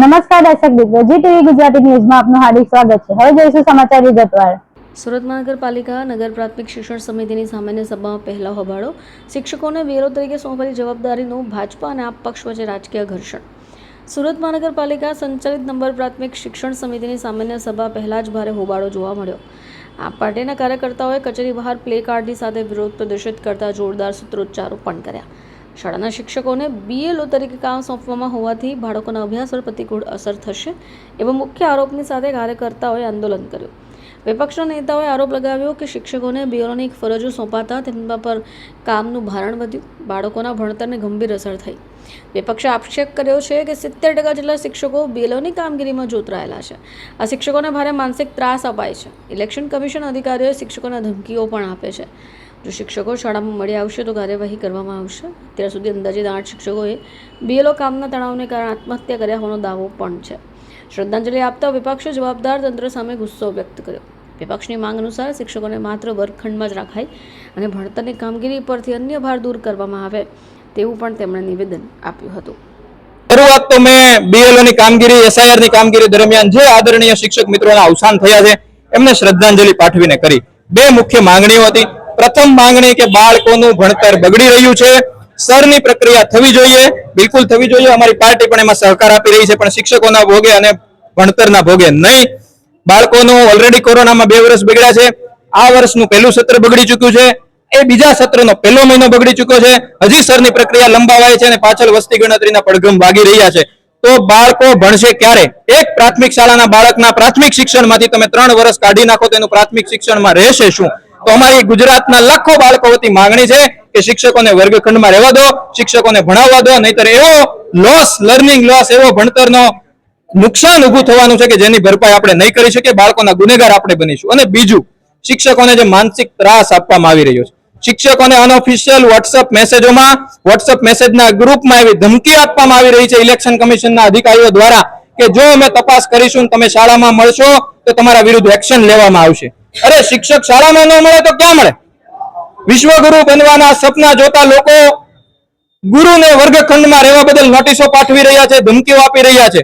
નમસ્કાર દર્શક મિત્રો, જી ટીવી ગુજરાતી ન્યૂઝમાં આપનું હાર્દિક સ્વાગત છે। હવે જોઈશું સમાચાર વિગતવાર। સુરત મહાનગરપાલિકા નગર પ્રાથમિક શિક્ષણ સમિતિની સામાન્ય સભામાં પહેલો હોબાળો, શિક્ષકોને બીએલઓ તરીકે સોંપેલી જવાબદારીનું ભાજપા અને આપ પક્ષ વચ્ચે રાજકીય ઘર્ષણ। સુરત મહાનગરપાલિકા સંચાલિત નગર પ્રાથમિક શિક્ષણ સમિતિની સામાન્ય સભા પહેલા જ ભારે હોબાળો જોવા મળ્યો। આપ પાર્ટીના કાર્યકર્તાઓએ કચેરી બહાર પ્લે કાર્ડની સાથે વિરોધ પ્રદર્શિત કરતા જોરદાર સૂત્રોચ્ચારો પણ કર્યા। શાળાના શિક્ષકોને બીએલઓ તરીકે કામ સોંપવામાં હોવાથી બાળકોના અભ્યાસ પર પ્રતિકૂળ અસર થશે એવો મુખ્ય આરોપની સાથે કાર્યકર્તાઓએ આંદોલન કર્યું। વિપક્ષના નેતાઓએ આરોપ લગાવ્યો કે શિક્ષકોને બીએલઓની ફરજો સોંપાતા તેમના પર કામનું ભારણ વધ્યું, બાળકોના ભણતરને ગંભીર અસર થઈ। વિપક્ષે આક્ષેપ કર્યો છે કે 70% જેટલા શિક્ષકો બીએલઓની કામગીરીમાં જોતરાયેલા છે। આ શિક્ષકોને ભારે માનસિક ત્રાસ અપાય છે। ઇલેક્શન કમિશન અધિકારીઓએ શિક્ષકોને ધમકીઓ પણ આપે છે। જો શિક્ષકો શાળામાં મળી આવશે તો કાર્યવાહી કરવામાં આવશે। અત્યાર સુધી અંદાજિત 8 શિક્ષકોએ બીએલઓ કામના તણાવને કારણે આત્મહત્યા કર્યા હોવાનો દાવો પણ છે। શ્રદ્ધાંજલિ આપતા વિપક્ષે જવાબદાર તંત્ર સામે ગુસ્સો વ્યક્ત કર્યો। વિપક્ષની માંગ અનુસાર શિક્ષકોને માત્ર વર્ગખંડમાં જ રાખાય અને ભણતરની કામગીરી પરથી અન્ય ભાર દૂર કરવામાં આવે તેવું પણ તેમણે નિવેદન આપ્યું હતું। શરૂઆત તો મેં બીએલઓ ની કામગીરી, એસઆઈઆર ની કામગીરી દરમિયાન જે આદરણીય શિક્ષક મિત્રોના અવસાન થયા છે એમને શ્રદ્ધાંજલિ પાઠવીને કરી। બે મુખ્ય માંગણીઓ હતી। પ્રથમ માંગણી કે બાળકોનું ભણતર બગડી રહ્યું છે, સરની પ્રક્રિયા થવી જોઈએ, બિલકુલ થવી જોઈએ। અમારી પાર્ટી પણ એમાં સહકાર આપી રહી છે, પણ શિક્ષકોના ભોગે અને ભણતરના ભોગે નહીં। બાળકોનું ઓલરેડી કોરોનામાં 2 વર્ષ બગડ્યા છે। આ વર્ષનું પહેલું સત્ર બગડી ચૂક્યું છે, એ બીજા સત્રનો પહેલો મહિનો બગડી ચૂક્યો છે। હજી સરની પ્રક્રિયા લંબાવાય છે અને પાછળ વસ્તી ગણતરીના પડઘમ વાગી રહ્યા છે। તો બાળકો ભણશે ક્યારે? એક પ્રાથમિક શાળાના બાળકના પ્રાથમિક શિક્ષણમાંથી તમે 3 વર્ષ કાઢી નાખો તો એનું પ્રાથમિક શિક્ષણમાં રહેશે શું? તો અમારી ગુજરાતના લાખો બાળકો વતી માંગણી છે કે શિક્ષકોને વર્ગખંડમાં રહેવા દો, શિક્ષકોને ભણાવવા દો, નહીતર એવો લોસ, લર્નિંગ લોસ, એવો ભણતરનો નુકસાન ઊભું થવાનું છે કે જેની ભરપાઈ આપણે નહીં કરી શકીએ। બાળકોના ગુનેગાર આપણે બનીશું। અને બીજું, શિક્ષકોને જે માનસિક ત્રાસ આપવામાં આવી રહ્યો છે, શિક્ષકોને અનઓફિશિયલ વોટ્સઅપ મેસેજોમાં, વોટ્સઅપ મેસેજના ગ્રુપમાં એવી ધમકી આપવામાં આવી રહી છે ઇલેક્શન કમિશનના અધિકારીઓ દ્વારા કે જો અમે તપાસ કરીશું, તમે શાળામાં મળશો તો તમારા વિરુદ્ધ એક્શન લેવામાં આવશે। અરે શિક્ષક શાળામાં ન મળે તો ક્યાં મળે? વિશ્વગુરુ બનવાના સપના જોતા લોકો ગુરુને વર્ગખંડમાં રહેવા બદલ નોટિસો પાઠવી રહ્યા છે, ધમકીઓ આપી રહ્યા છે।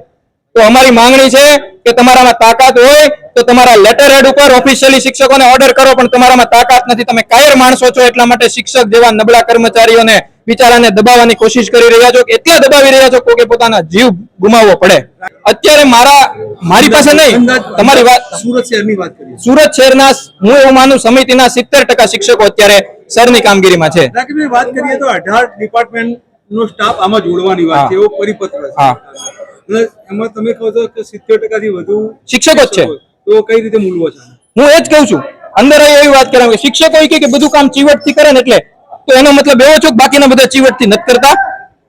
તો અમારી માંગણી છે કે તમારામાં તાકાત હોય તો તમારા લેટર હેડ ઉપર ઓફિશિયલી શિક્ષકોને ઓર્ડર કરો, પણ તમારામાં તાકાત નથી, તમે કાયર માણસો છો, એટલા માટે શિક્ષક જેવા નબળા કર્મચારીઓને બિચારાને દબાવવાની કોશિશ કરી રહ્યા છો, એટલા દબાવી રહ્યા છો કે પોતાના જીવ ગુમાવવો પડે। અત્યારે મારી પાસે નહીં, તમારી વાત સુરત શહેરની વાત કરીએ, સુરત શહેરના હું એવું માનું સમિતિના 70% શિક્ષકો અત્યારે સરની કામગીરીમાં છે। વાત કરીએ તો 18 ડિપાર્ટમેન્ટનો સ્ટાફ આમાં જોડવાની વાત છે, એવો પરિપત્ર છે। હા, એમાં તમે કહો છો કે 70% થી વધુ શિક્ષકો જ છે, તો કઈ રીતે મૂલવો છે? હું એ જ કહું છું। અંદર એવી વાત કરાવે કે શિક્ષકો કે બધું કામ ચીવટથી કરે ને, એટલે તો એનો મતલબ એવો છે કે બાકીના બધા ચીવટથી નથી કરતા।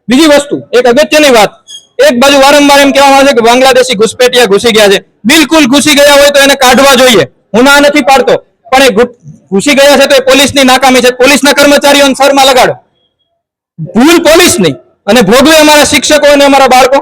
બીજી વસ્તુ, એક અગત્યની વાત, એક બાજુ વારંવાર એમ કહેવામાં આવે છે કે બાંગ્લાદેશી ઘુસપેઠિયા ઘૂસી ગયા છે। બિલકુલ ઘૂસી ગયા હોય તો એને કાઢવા જોઈએ, હું ના નથી પાડતો, પણ એ ઘૂસી ગયા છે તો એ પોલીસની નાકામી છે। પોલીસના કર્મચારીઓને સરમાં લગાડો, ભૂલ પોલીસની, અને ભોગવે અમારા શિક્ષકો અને અમારા બાળકો।